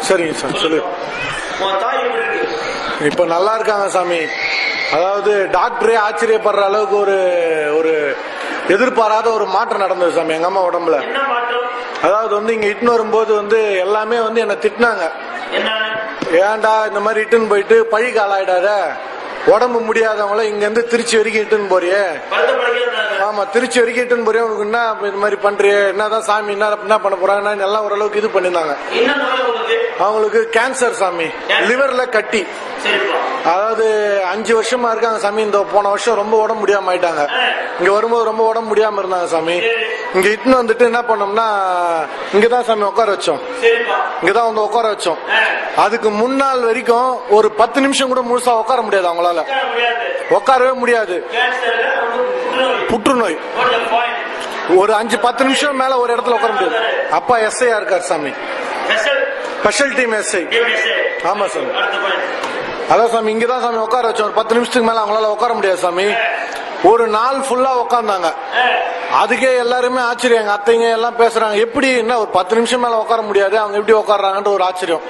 சரிங்க சார் சொல்லு. இப்ப நல்லா இருக்காங்க சாமி. அதாவது டாக்டரே ஆச்சரியப்படுற அளவுக்கு ஒரு எதிர்பாராத ஒரு மாற்றம் நடந்தது சாமி எங்க அம்மா உடம்புல. அதாவது இங்க இட்டுன்னு வரும்போது எல்லாமே என்ன திட்டினாங்க. ஏன்டா இந்த மாதிரி இட்டுன்னு போயிட்டு பழி காலாயிடாத, உடம்பு முடியாதவங்கள இங்க இருந்து திருச்சி வரைக்கும் இட்டுன்னு போறியே. ஆமா, திருச்சி வரைக்கும் இட்டுன்னு போறியே, உனக்கு என்ன இந்த மாதிரி பண்றியே, என்னதான் சாமி என்ன பண்ண போறாங்க எல்லாம் ஓரளவுக்கு இது பண்ணிருந்தாங்க. அவங்களுக்கு கேன்சர் சாமி, லிவர்ல கட்டி. அதாவது 5 வருஷமா இருக்காங்க சாமி. இந்த போன வருஷம் ரொம்ப உடம்பு முடியாம ஆயிட்டாங்க. இங்க வரும்போது ரொம்ப உடம்பு முடியாம இருந்தாங்க சாமி. இங்க இட்டுன்னு வந்துட்டு என்ன பண்ணோம்னா இங்கதான் சாமி உட்கார வச்சோம். இங்கதான் உட்கார வச்சோம். அதுக்கு முன்னாள் வரைக்கும் ஒரு 10 நிமிஷம் கூட முழுசா உட்கார முடியாது. அவங்களால உட்காரவே முடியாது. புற்றுநோய் ஒரு 5-10 நிமிஷம் மேல ஒரு இடத்துல உட்கார முடியாது. அப்பா எஸ்ஐயா இருக்கார் சாமி, ஸ்பெஷல் டீம் எஸ்ஐ. ஆமா சாமி. அதான் சாமி இங்கதான் சாமி உட்கார வச்சோம். ஒரு 10 நிமிஷத்துக்கு மேல அவங்களால உட்கார முடியாது சாமி. ஒரு நாள் ஃபுல்லா உட்கார்ந்தாங்க. அதுக்கே எல்லாருமே ஆச்சரியம். எங்க அத்தைங்க எல்லாம் பேசுறாங்க, எப்படி என்ன ஒரு 10 நிமிஷம் மேல உட்கார முடியாது, அவங்க எப்படி உட்கார்றாங்கன்ற ஒரு ஆச்சரியம்.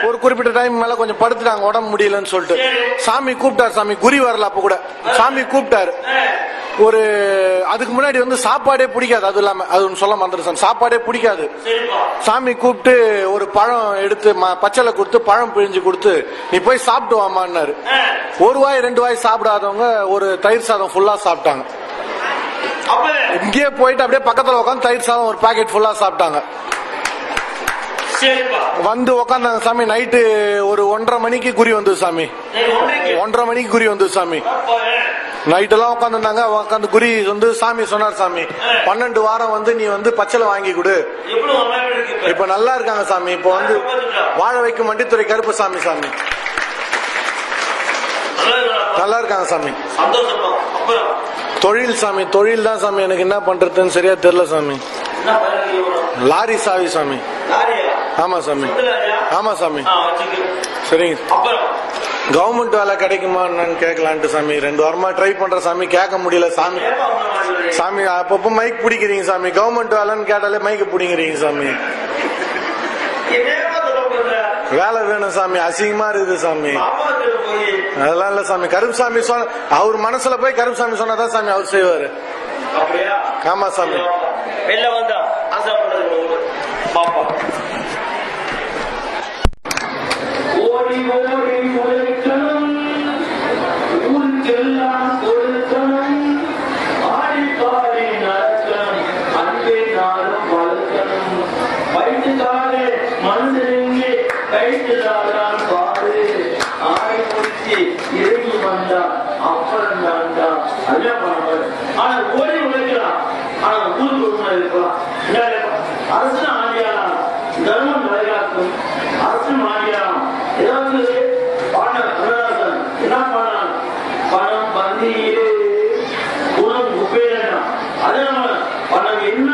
ஒரு குறிப்பிட்ட டைம் மேல கொஞ்சம் படுத்துட்டாங்க, உடம்பு முடியலன்னு சொல்லிட்டு. சாமி கூப்பிட்டாரு சாமி, குறி வரல அப்ப கூட. சாமி கூப்பிட்டாரு. ஒரு அதுக்கு முன்னாடி சாப்பாடே பிடிக்காது. அது இல்லாம அது சொல்ல மறந்துருச்சு, சாப்பாடே பிடிக்காது. சாமி கூப்பிட்டு ஒரு பழம் எடுத்து பச்சளை கொடுத்து பழம் பிழிஞ்சு கொடுத்து நீ போய் சாப்பிட்டு வாமான்னாரு. ஒரு வாய் 2 வாய் சாப்பிடாதவங்க ஒரு தயிர் சாதம் ஃபுல்லா சாப்பிட்டாங்க. இங்கேயே போயிட்டு அப்படியே பக்கத்துல உட்காந்து தயிர் சாதம் ஒரு பாக்கெட் ஃபுல்லா சாப்பிட்டாங்க. உட்காந்தாங்க சாமி. நைட்டு ஒரு 1:30 மணிக்கு குறி வந்தது சாமி. 1:30 மணிக்கு குறி வந்தது சாமி. நைட் எல்லாம் உட்காந்துருந்தாங்க. உட்காந்து குறி சாமி சொன்னார் சாமி, 12 வாரம் நீ பச்சளை வாங்கி கொடு. இப்ப நல்லா இருக்காங்க சாமி. இப்ப வாழ வைக்கும் வண்டித்துறை கருப்பு சாமி சாமி நல்லா இருக்காங்க சாமி. தொழில் சாமி, தொழில் தான் சாமி. எனக்கு என்ன பண்றதுன்னு சரியா தெரியல சாமி. லாரி சாவி சாமி. ஆமா சாமி. ஆமா சாமி. சரிங்க. கவர்மெண்ட் வேலை கிடைக்குமா கேட்கலான்ட்டு சாமி 2 வாரமா ட்ரை பண்ற சாமி. கேட்க முடியல சாமி. சாமி அப்பப்போ மைக் பிடிக்கிறீங்க சாமி. கவர்மெண்ட் வேலைன்னு கேட்டாலே மைக்கு பிடிக்கிறீங்க சாமி. வேலை வேணும் சாமி. அசிங்கமா இருக்குது சாமி. அதெல்லாம் இல்ல சாமி. கருப்புசாமி சொன்ன அவர் மனசுல போய் கருப்புசாமி சொன்னதான் சாமி அவர் செய்வாரு. ஆமா சாமி. அரசு ஆண்டியாலாம் தர்மம் தலைகாக்கும். அரசு ஆண்டியாலாம் ஏதாவது கண்ணதாசன் என்ன பண்ணான், பணம் பந்தியிலே குணம் குப்பேரா. அதே பணம் என்ன